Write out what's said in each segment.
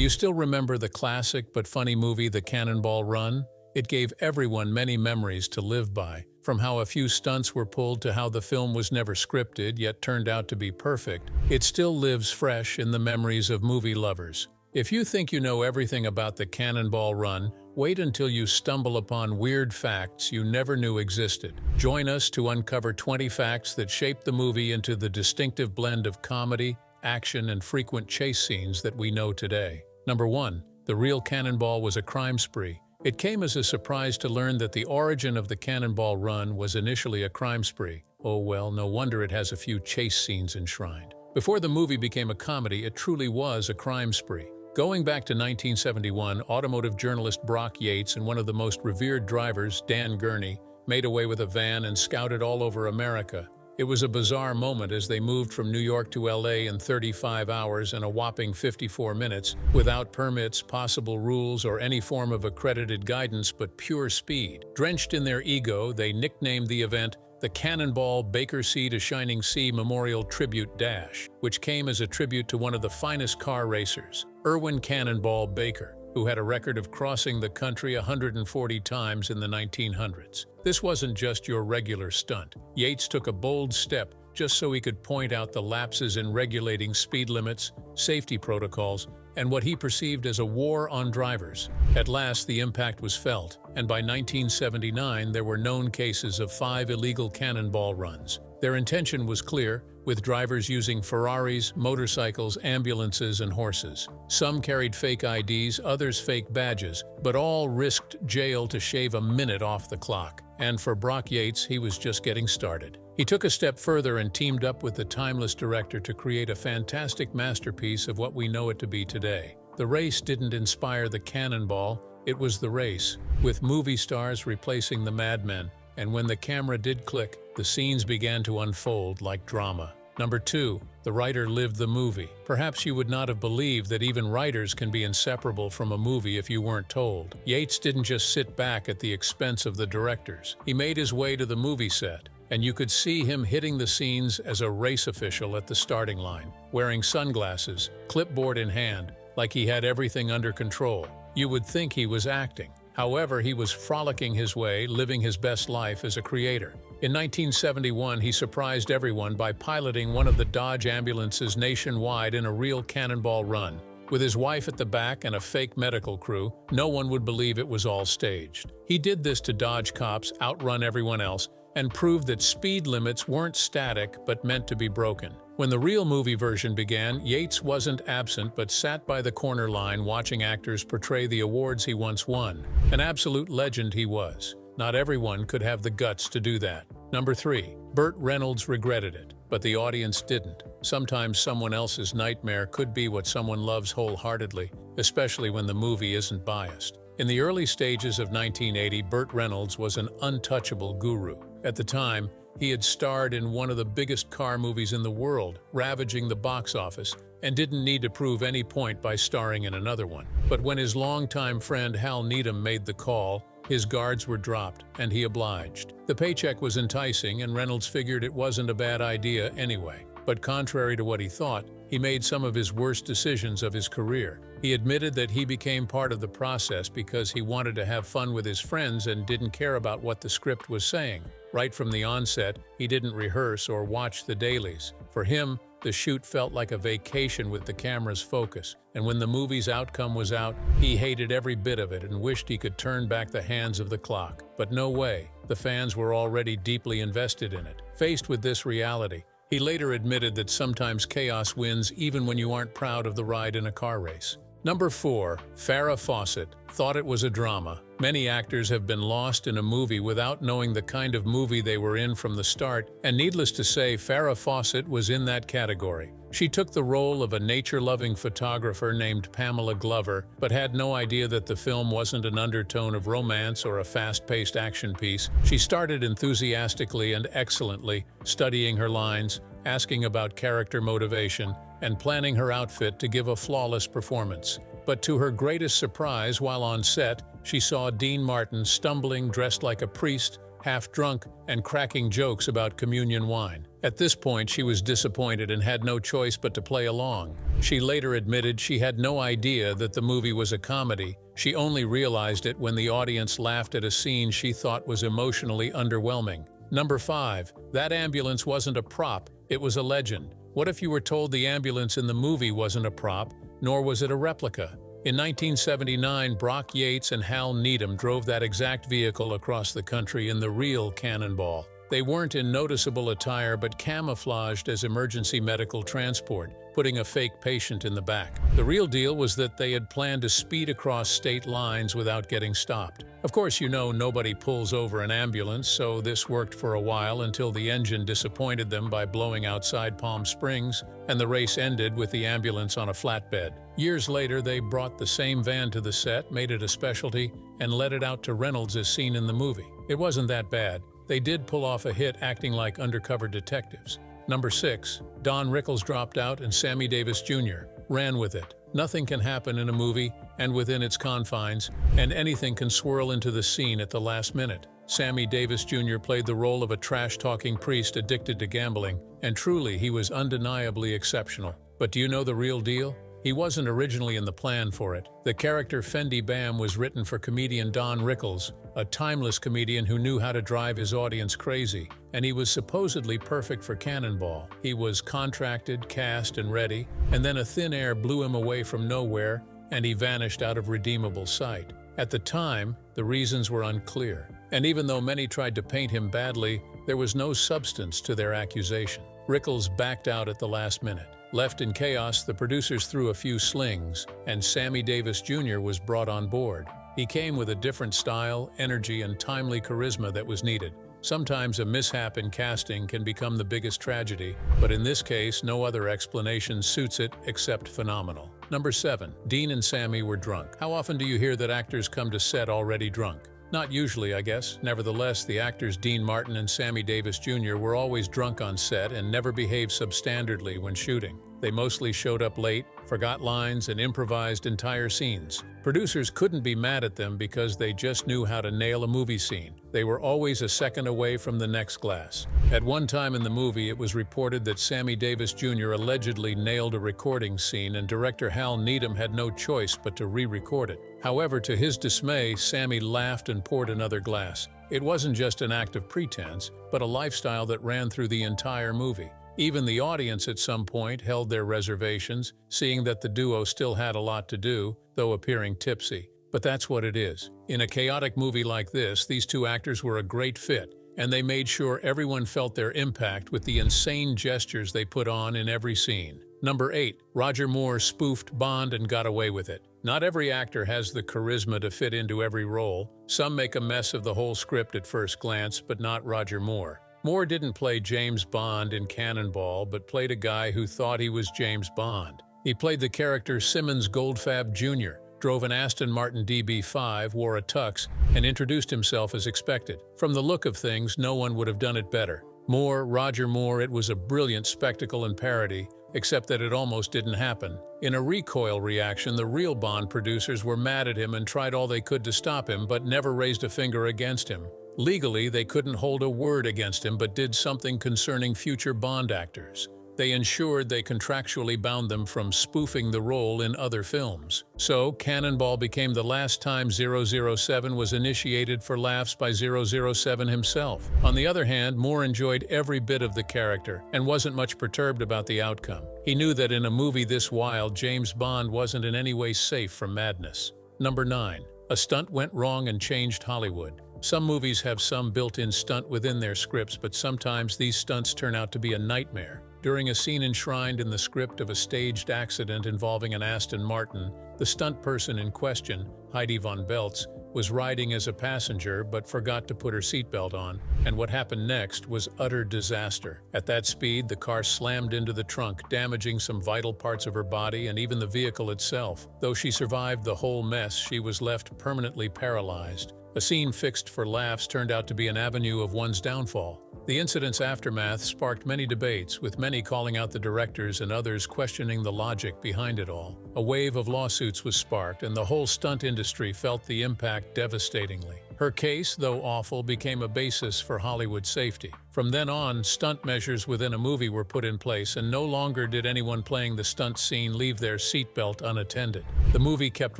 Do you still remember the classic but funny movie The Cannonball Run? It gave everyone many memories to live by, from how a few stunts were pulled to how the film was never scripted yet turned out to be perfect. It still lives fresh in the memories of movie lovers. If you think you know everything about The Cannonball Run, wait until you stumble upon weird facts you never knew existed. Join us to uncover 20 facts that shaped the movie into the distinctive blend of comedy, action, and frequent chase scenes that we know today. Number 1. The real Cannonball was a crime spree. It came as a surprise to learn that the origin of the Cannonball Run was initially a crime spree. Oh well, no wonder it has a few chase scenes enshrined. Before the movie became a comedy, it truly was a crime spree. Going back to 1971, automotive journalist Brock Yates and one of the most revered drivers, Dan Gurney, made away with a van and scouted all over America. It was a bizarre moment as they moved from New York to LA in 35 hours and a whopping 54 minutes, without permits, possible rules, or any form of accredited guidance but pure speed. Drenched in their ego, they nicknamed the event the Cannonball Baker Sea to Shining Sea Memorial Tribute Dash, which came as a tribute to one of the finest car racers, Irwin Cannonball Baker, who had a record of crossing the country 140 times in the 1900s. This wasn't just your regular stunt. Yates took a bold step just so he could point out the lapses in regulating speed limits, safety protocols, and what he perceived as a war on drivers. At last, the impact was felt, and by 1979 there were known cases of 5 illegal cannonball runs. Their intention was clear, with drivers using Ferraris, motorcycles, ambulances, and horses. Some carried fake IDs, others fake badges, but all risked jail to shave a minute off the clock. And for Brock Yates, he was just getting started. He took a step further and teamed up with the timeless director to create a fantastic masterpiece of what we know it to be today. The race didn't inspire the cannonball, it was the race, with movie stars replacing the madmen. And when the camera did click, the scenes began to unfold like drama. Number 2. The writer lived the movie. Perhaps you would not have believed that even writers can be inseparable from a movie if you weren't told. Yates didn't just sit back at the expense of the directors. He made his way to the movie set, and you could see him hitting the scenes as a race official at the starting line, wearing sunglasses, clipboard in hand, like he had everything under control. You would think he was acting. However, he was frolicking his way, living his best life as a creator. In 1971, he surprised everyone by piloting one of the Dodge ambulances nationwide in a real cannonball run. With his wife at the back and a fake medical crew, no one would believe it was all staged. He did this to dodge cops, outrun everyone else, and prove that speed limits weren't static but meant to be broken. When the real movie version began, Yates wasn't absent but sat by the corner line watching actors portray the awards he once won. An absolute legend he was. Not everyone could have the guts to do that. Number 3. Burt Reynolds regretted it, but the audience didn't. Sometimes someone else's nightmare could be what someone loves wholeheartedly, especially when the movie isn't biased. In the early stages of 1980, Burt Reynolds was an untouchable guru. At the time, he had starred in one of the biggest car movies in the world, ravaging the box office, and didn't need to prove any point by starring in another one. But when his longtime friend Hal Needham made the call, his guards were dropped, and he obliged. The paycheck was enticing, and Reynolds figured it wasn't a bad idea anyway. But contrary to what he thought, he made some of his worst decisions of his career. He admitted that he became part of the process because he wanted to have fun with his friends and didn't care about what the script was saying. Right from the onset, he didn't rehearse or watch the dailies. For him, the shoot felt like a vacation with the camera's focus, and when the movie's outcome was out, he hated every bit of it and wished he could turn back the hands of the clock. But no way, the fans were already deeply invested in it. Faced with this reality, he later admitted that sometimes chaos wins even when you aren't proud of the ride in a car race. Number 4. Farrah Fawcett thought it was a drama. Many actors have been lost in a movie without knowing the kind of movie they were in from the start, and needless to say, Farrah Fawcett was in that category. She took the role of a nature-loving photographer named Pamela Glover, but had no idea that the film wasn't an undertone of romance or a fast-paced action piece. She started enthusiastically and excellently, studying her lines, asking about character motivation, and planning her outfit to give a flawless performance. But to her greatest surprise, while on set, she saw Dean Martin stumbling dressed like a priest, half drunk, and cracking jokes about communion wine. At this point, she was disappointed and had no choice but to play along. She later admitted she had no idea that the movie was a comedy. She only realized it when the audience laughed at a scene she thought was emotionally underwhelming. Number 5. That ambulance wasn't a prop, it was a legend. What if you were told the ambulance in the movie wasn't a prop, nor was it a replica? In 1979, Brock Yates and Hal Needham drove that exact vehicle across the country in the real Cannonball. They weren't in noticeable attire but camouflaged as emergency medical transport, putting a fake patient in the back. The real deal was that they had planned to speed across state lines without getting stopped. Of course, you know nobody pulls over an ambulance, so this worked for a while until the engine disappointed them by blowing outside Palm Springs, and the race ended with the ambulance on a flatbed. Years later, they brought the same van to the set, made it a specialty, and let it out to Reynolds as seen in the movie. It wasn't that bad. They did pull off a hit acting like undercover detectives. Number 6. Don Rickles dropped out and Sammy Davis Jr. ran with it. Nothing can happen in a movie and within its confines, and anything can swirl into the scene at the last minute. Sammy Davis Jr. played the role of a trash-talking priest addicted to gambling, and truly he was undeniably exceptional. But do you know the real deal? He wasn't originally in the plan for it. The character Fendi Bam was written for comedian Don Rickles, a timeless comedian who knew how to drive his audience crazy, and he was supposedly perfect for Cannonball. He was contracted, cast, and ready, and then a thin air blew him away from nowhere, and he vanished out of redeemable sight. At the time, the reasons were unclear, and even though many tried to paint him badly, there was no substance to their accusation. Rickles backed out at the last minute. Left in chaos, the producers threw a few slings, and Sammy Davis Jr. was brought on board. He came with a different style, energy, and timely charisma that was needed. Sometimes a mishap in casting can become the biggest tragedy, but in this case, no other explanation suits it except phenomenal. Number 7. Dean and Sammy were drunk. How often do you hear that actors come to set already drunk? Not usually, I guess. Nevertheless, the actors Dean Martin and Sammy Davis Jr. were always drunk on set and never behaved substandardly when shooting. They mostly showed up late, forgot lines, and improvised entire scenes. Producers couldn't be mad at them because they just knew how to nail a movie scene. They were always a second away from the next glass. At one time in the movie, it was reported that Sammy Davis Jr. allegedly nailed a recording scene and director Hal Needham had no choice but to re-record it. However, to his dismay, Sammy laughed and poured another glass. It wasn't just an act of pretense, but a lifestyle that ran through the entire movie. Even the audience at some point held their reservations, seeing that the duo still had a lot to do, though appearing tipsy. But that's what it is. In a chaotic movie like this, these two actors were a great fit, and they made sure everyone felt their impact with the insane gestures they put on in every scene. Number 8. Roger Moore spoofed Bond and got away with it. Not every actor has the charisma to fit into every role. Some make a mess of the whole script at first glance, but not Roger Moore. Moore didn't play James Bond in Cannonball, but played a guy who thought he was James Bond. He played the character Simmons Goldfab Jr., drove an Aston Martin DB5, wore a tux, and introduced himself as expected. From the look of things, no one would have done it better. Roger Moore, it was a brilliant spectacle and parody, except that it almost didn't happen. In a recoil reaction, the real Bond producers were mad at him and tried all they could to stop him, but never raised a finger against him. Legally, they couldn't hold a word against him, but did something concerning future Bond actors. They ensured they contractually bound them from spoofing the role in other films. So, Cannonball became the last time 007 was initiated for laughs by 007 himself. On the other hand, Moore enjoyed every bit of the character and wasn't much perturbed about the outcome. He knew that in a movie this wild, James Bond wasn't in any way safe from madness. Number 9. A stunt went wrong and changed Hollywood. Some movies have some built-in stunt within their scripts, but sometimes these stunts turn out to be a nightmare. During a scene enshrined in the script of a staged accident involving an Aston Martin, the stunt person in question, Heidi von Beltz, was riding as a passenger but forgot to put her seatbelt on, and what happened next was utter disaster. At that speed, the car slammed into the trunk, damaging some vital parts of her body and even the vehicle itself. Though she survived the whole mess, she was left permanently paralyzed. A scene fixed for laughs turned out to be an avenue of one's downfall. The incident's aftermath sparked many debates, with many calling out the directors and others questioning the logic behind it all. A wave of lawsuits was sparked, and the whole stunt industry felt the impact devastatingly. Her case, though awful, became a basis for Hollywood safety. From then on, stunt measures within a movie were put in place, and no longer did anyone playing the stunt scene leave their seatbelt unattended. The movie kept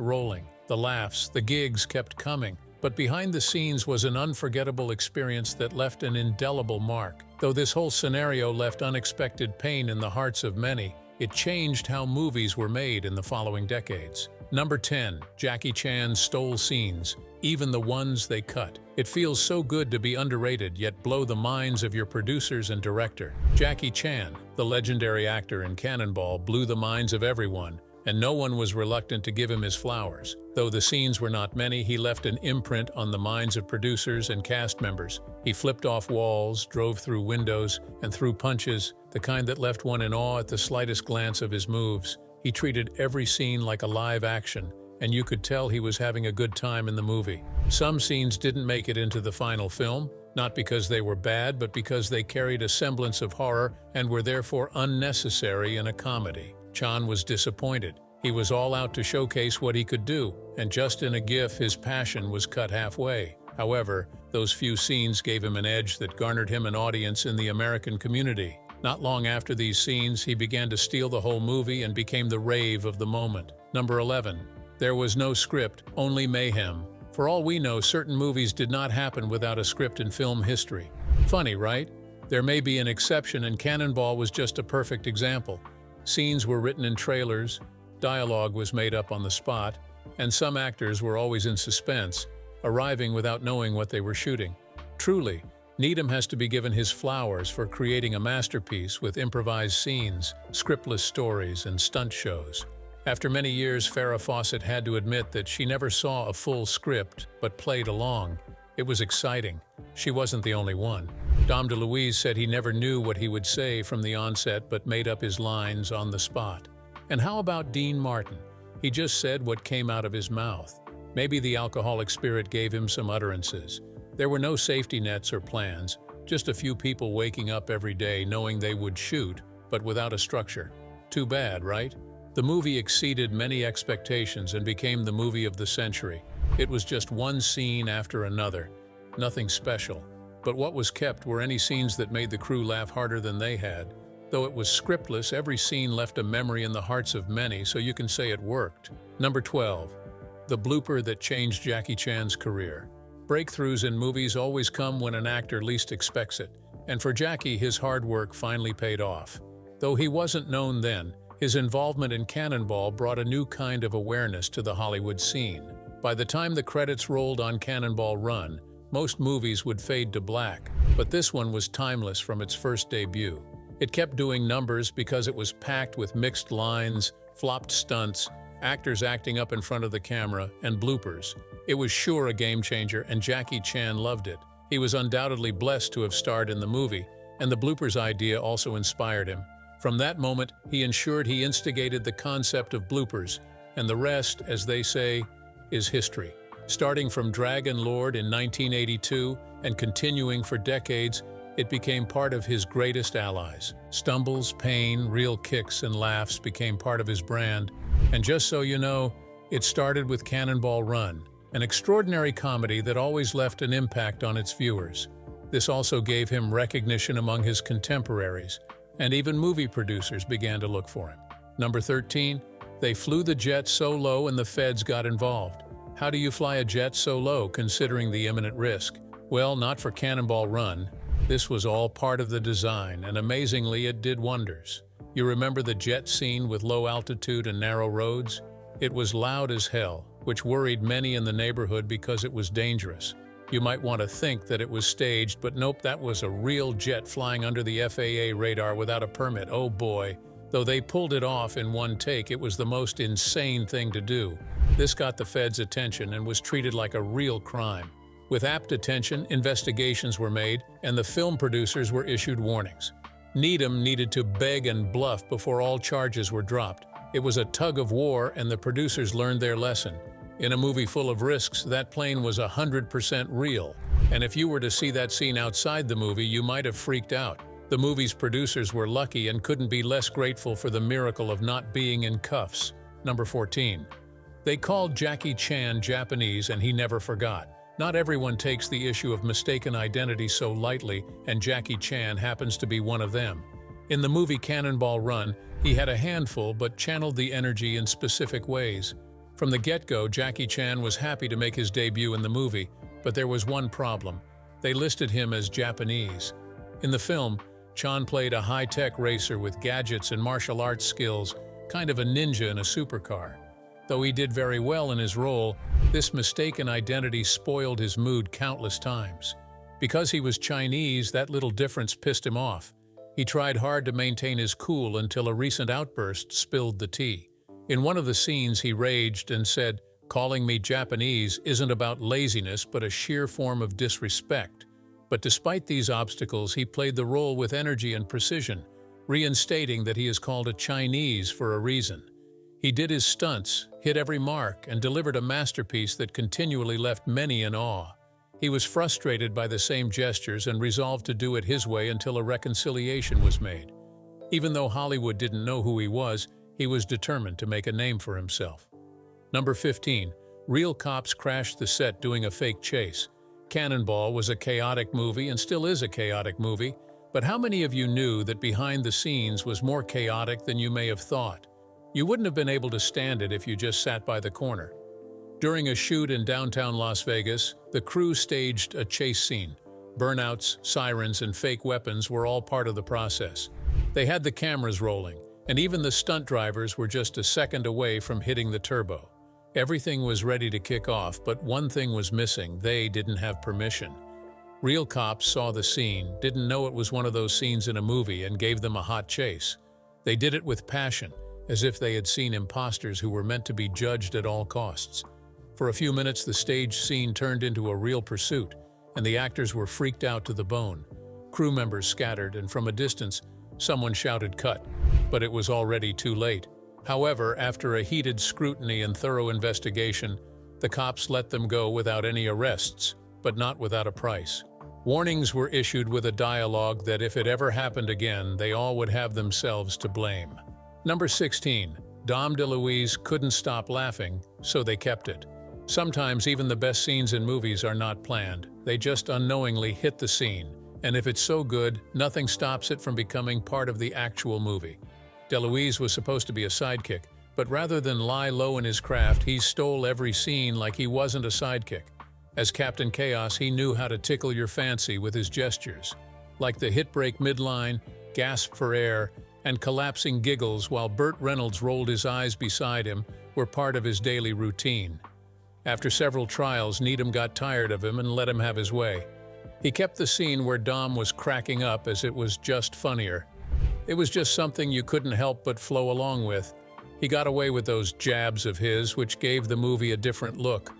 rolling, the laughs, the gigs kept coming, but behind the scenes was an unforgettable experience that left an indelible mark. Though this whole scenario left unexpected pain in the hearts of many, it changed how movies were made in the following decades. Number 10. Jackie Chan stole scenes, even the ones they cut. It feels so good to be underrated yet blow the minds of your producers and director. Jackie Chan, the legendary actor in Cannonball, blew the minds of everyone, and no one was reluctant to give him his flowers. Though the scenes were not many, he left an imprint on the minds of producers and cast members. He flipped off walls, drove through windows, and threw punches, the kind that left one in awe at the slightest glance of his moves. He treated every scene like a live action, and you could tell he was having a good time in the movie. Some scenes didn't make it into the final film, not because they were bad, but because they carried a semblance of horror and were therefore unnecessary in a comedy. Chan was disappointed. He was all out to showcase what he could do, and just in a gif, his passion was cut halfway. However, those few scenes gave him an edge that garnered him an audience in the American community. Not long after these scenes, he began to steal the whole movie and became the rave of the moment. Number 11. There was no script, only mayhem. For all we know, certain movies did not happen without a script in film history. Funny, right? There may be an exception, and Cannonball was just a perfect example. Scenes were written in trailers, dialogue was made up on the spot, and some actors were always in suspense, arriving without knowing what they were shooting. Truly, Needham has to be given his flowers for creating a masterpiece with improvised scenes, scriptless stories, and stunt shows. After many years, Farrah Fawcett had to admit that she never saw a full script, but played along. It was exciting. She wasn't the only one. DeLuise said he never knew what he would say from the onset, but made up his lines on the spot. And how about Dean Martin? He just said what came out of his mouth. Maybe the alcoholic spirit gave him some utterances. There were no safety nets or plans, just a few people waking up every day knowing they would shoot, but without a structure. Too bad, right? The movie exceeded many expectations and became the movie of the century. It was just one scene after another. Nothing special. But what was kept were any scenes that made the crew laugh harder than they had. Though it was scriptless, every scene left a memory in the hearts of many, so you can say it worked. Number 12. The blooper that changed Jackie Chan's career. Breakthroughs in movies always come when an actor least expects it, and for Jackie, his hard work finally paid off. Though he wasn't known then, his involvement in Cannonball brought a new kind of awareness to the Hollywood scene. By the time the credits rolled on Cannonball Run, most movies would fade to black, but this one was timeless from its first debut. It kept doing numbers because it was packed with mixed lines, flopped stunts, actors acting up in front of the camera, and bloopers. It was sure a game changer, and Jackie Chan loved it. He was undoubtedly blessed to have starred in the movie, and the bloopers idea also inspired him. From that moment, he ensured he instigated the concept of bloopers, and the rest, as they say, is history. Starting from Dragon Lord in 1982 and continuing for decades, it became part of his greatest allies. Stumbles, pain, real kicks, and laughs became part of his brand. And just so you know, it started with Cannonball Run, an extraordinary comedy that always left an impact on its viewers. This also gave him recognition among his contemporaries, and even movie producers began to look for him. Number 13, they flew the jet so low and the feds got involved. How do you fly a jet so low considering the imminent risk? Well, not for Cannonball Run. This was all part of the design, and amazingly, it did wonders. You remember the jet scene with low altitude and narrow roads? It was loud as hell, which worried many in the neighborhood because it was dangerous. You might want to think that it was staged, but nope, that was a real jet flying under the FAA radar without a permit. Oh boy. Though they pulled it off in one take, it was the most insane thing to do. This got the feds' attention and was treated like a real crime. With apt attention, investigations were made, and the film producers were issued warnings. Needham needed to beg and bluff before all charges were dropped. It was a tug of war, and the producers learned their lesson. In a movie full of risks, that plane was 100% real. And if you were to see that scene outside the movie, you might have freaked out. The movie's producers were lucky and couldn't be less grateful for the miracle of not being in cuffs. Number 14. They called Jackie Chan Japanese, and he never forgot. Not everyone takes the issue of mistaken identity so lightly, and Jackie Chan happens to be one of them. In the movie Cannonball Run, he had a handful but channeled the energy in specific ways. From the get-go, Jackie Chan was happy to make his debut in the movie, but there was one problem. They listed him as Japanese. In the film, Chan played a high-tech racer with gadgets and martial arts skills, kind of a ninja in a supercar. Though he did very well in his role, this mistaken identity spoiled his mood countless times. Because he was Chinese, that little difference pissed him off. He tried hard to maintain his cool until a recent outburst spilled the tea. In one of the scenes, he raged and said, "Calling me Japanese isn't about laziness but a sheer form of disrespect." But despite these obstacles, he played the role with energy and precision, reinstating that he is called a Chinese for a reason. He did his stunts, hit every mark, and delivered a masterpiece that continually left many in awe. He was frustrated by the same gestures and resolved to do it his way until a reconciliation was made. Even though Hollywood didn't know who he was determined to make a name for himself. Number 15. Real cops crashed the set doing a fake chase. Cannonball was a chaotic movie and still is a chaotic movie, but how many of you knew that behind the scenes was more chaotic than you may have thought? You wouldn't have been able to stand it if you just sat by the corner. During a shoot in downtown Las Vegas, the crew staged a chase scene. Burnouts, sirens, and fake weapons were all part of the process. They had the cameras rolling, and even the stunt drivers were just a second away from hitting the turbo. Everything was ready to kick off, but one thing was missing: they didn't have permission. Real cops saw the scene, didn't know it was one of those scenes in a movie, and gave them a hot chase. They did it with passion, as if they had seen imposters who were meant to be judged at all costs. For a few minutes, the stage scene turned into a real pursuit, and the actors were freaked out to the bone. Crew members scattered, and from a distance, someone shouted "cut," but it was already too late. However, after a heated scrutiny and thorough investigation, the cops let them go without any arrests, but not without a price. Warnings were issued with a dialogue that if it ever happened again, they all would have themselves to blame. Number 16. DeLuise couldn't stop laughing, so they kept it. Sometimes even the best scenes in movies are not planned. They just unknowingly hit the scene, and if it's so good, nothing stops it from becoming part of the actual movie. DeLuise was supposed to be a sidekick, but rather than lie low in his craft, he stole every scene like he wasn't a sidekick. As Captain Chaos, he knew how to tickle your fancy with his gestures, like the hit break midline, gasp for air, and collapsing giggles while Burt Reynolds rolled his eyes beside him were part of his daily routine. After several trials, Needham got tired of him and let him have his way. He kept the scene where Dom was cracking up as it was just funnier. It was just something you couldn't help but flow along with. He got away with those jabs of his, which gave the movie a different look.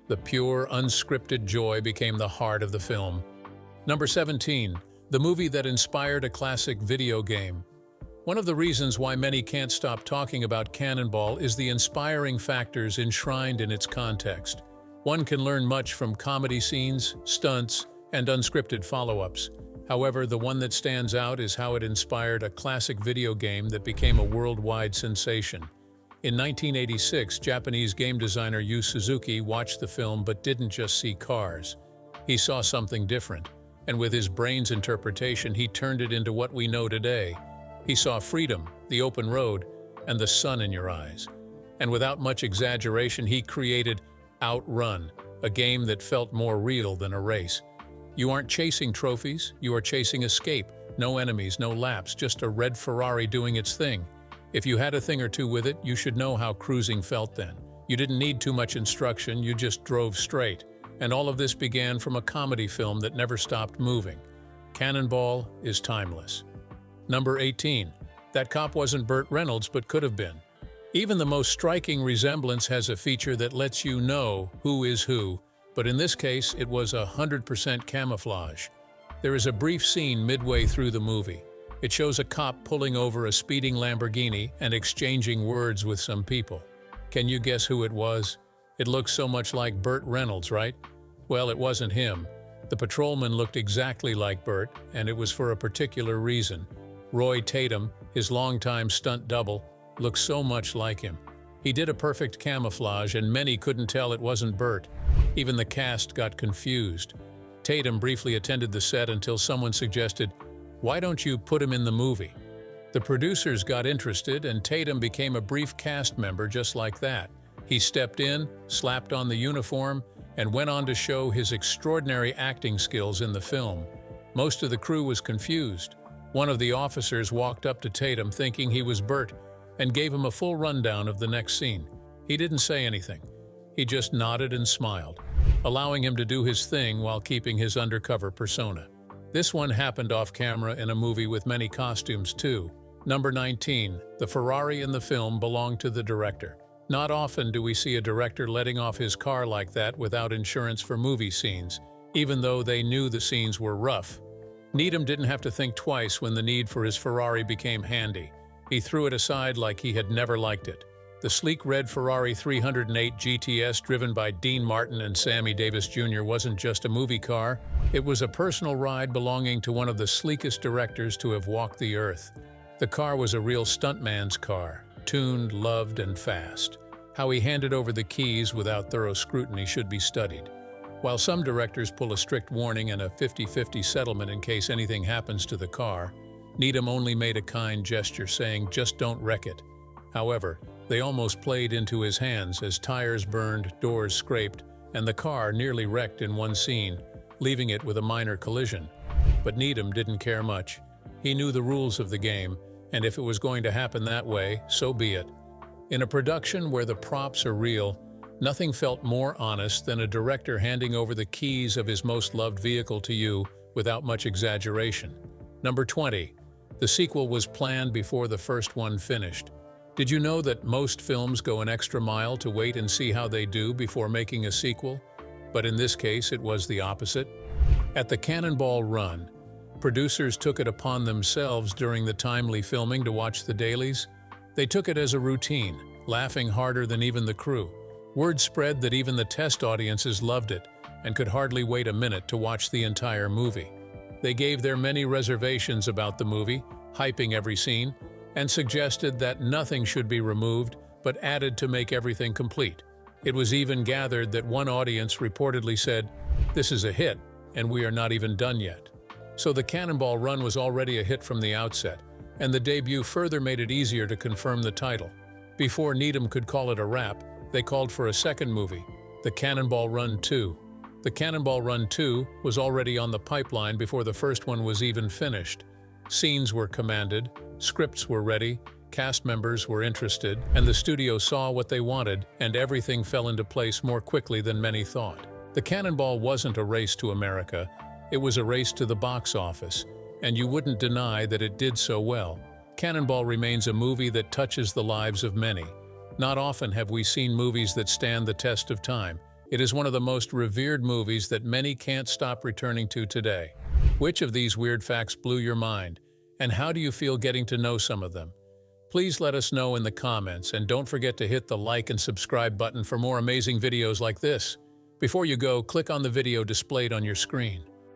The pure, unscripted joy became the heart of the film. Number 17. The movie that inspired a classic video game. One of the reasons why many can't stop talking about Cannonball is the inspiring factors enshrined in its context. One can learn much from comedy scenes, stunts, and unscripted follow-ups. However, the one that stands out is how it inspired a classic video game that became a worldwide sensation. In 1986, Japanese game designer Yu Suzuki watched the film but didn't just see cars. He saw something different, and with his brain's interpretation, he turned it into what we know today. He saw freedom, the open road, and the sun in your eyes. And without much exaggeration, he created Outrun, a game that felt more real than a race. You aren't chasing trophies, you are chasing escape. No enemies, no laps, just a red Ferrari doing its thing. If you had a thing or two with it, you should know how cruising felt then. You didn't need too much instruction, you just drove straight. And all of this began from a comedy film that never stopped moving. Cannonball is timeless. Number 18. That cop wasn't Burt Reynolds, but could have been. Even the most striking resemblance has a feature that lets you know who is who, but in this case, it was 100% camouflage. There is a brief scene midway through the movie. It shows a cop pulling over a speeding Lamborghini and exchanging words with some people. Can you guess who it was? It looks so much like Burt Reynolds, right? Well, it wasn't him. The patrolman looked exactly like Burt, and it was for a particular reason. Roy Tatum, his longtime stunt double, looked so much like him. He did a perfect camouflage, and many couldn't tell it wasn't Burt. Even the cast got confused. Tatum briefly attended the set until someone suggested, "Why don't you put him in the movie?" The producers got interested, and Tatum became a brief cast member just like that. He stepped in, slapped on the uniform, and went on to show his extraordinary acting skills in the film. Most of the crew was confused. One of the officers walked up to Tatum thinking he was Burt and gave him a full rundown of the next scene. He didn't say anything. He just nodded and smiled, allowing him to do his thing while keeping his undercover persona. This one happened off camera in a movie with many costumes too. Number 19. The Ferrari in the film belonged to the director. Not often do we see a director letting off his car like that without insurance for movie scenes, even though they knew the scenes were rough. Needham didn't have to think twice when the need for his Ferrari became handy. He threw it aside like he had never liked it. The sleek red Ferrari 308 GTS driven by Dean Martin and Sammy Davis Jr. wasn't just a movie car, it was a personal ride belonging to one of the sleekest directors to have walked the earth. The car was a real stuntman's car, tuned, loved, and fast. How he handed over the keys without thorough scrutiny should be studied. While some directors pull a strict warning and a 50-50 settlement in case anything happens to the car, Needham only made a kind gesture saying, "Just don't wreck it." However, they almost played into his hands as tires burned, doors scraped, and the car nearly wrecked in one scene, leaving it with a minor collision. But Needham didn't care much. He knew the rules of the game, and if it was going to happen that way, so be it. In a production where the props are real, nothing felt more honest than a director handing over the keys of his most loved vehicle to you without much exaggeration. Number 20. The sequel was planned before the first one finished. Did you know that most films go an extra mile to wait and see how they do before making a sequel? But in this case, it was the opposite. At the Cannonball Run, producers took it upon themselves during the timely filming to watch the dailies. They took it as a routine, laughing harder than even the crew. Word spread that even the test audiences loved it and could hardly wait a minute to watch the entire movie. They gave their many reservations about the movie, hyping every scene, and suggested that nothing should be removed but added to make everything complete. It was even gathered that one audience reportedly said, "This is a hit, and we are not even done yet." So the Cannonball Run was already a hit from the outset, and the debut further made it easier to confirm the title. Before Needham could call it a wrap, they called for a second movie, The Cannonball Run 2. The Cannonball Run 2 was already on the pipeline before the first one was even finished. Scenes were commanded, scripts were ready, cast members were interested, and the studio saw what they wanted, and everything fell into place more quickly than many thought. The Cannonball wasn't a race to America, it was a race to the box office, and you wouldn't deny that it did so well. Cannonball remains a movie that touches the lives of many. Not often have we seen movies that stand the test of time. It is one of the most revered movies that many can't stop returning to today. Which of these weird facts blew your mind, and how do you feel getting to know some of them? Please let us know in the comments, and don't forget to hit the like and subscribe button for more amazing videos like this. Before you go, click on the video displayed on your screen.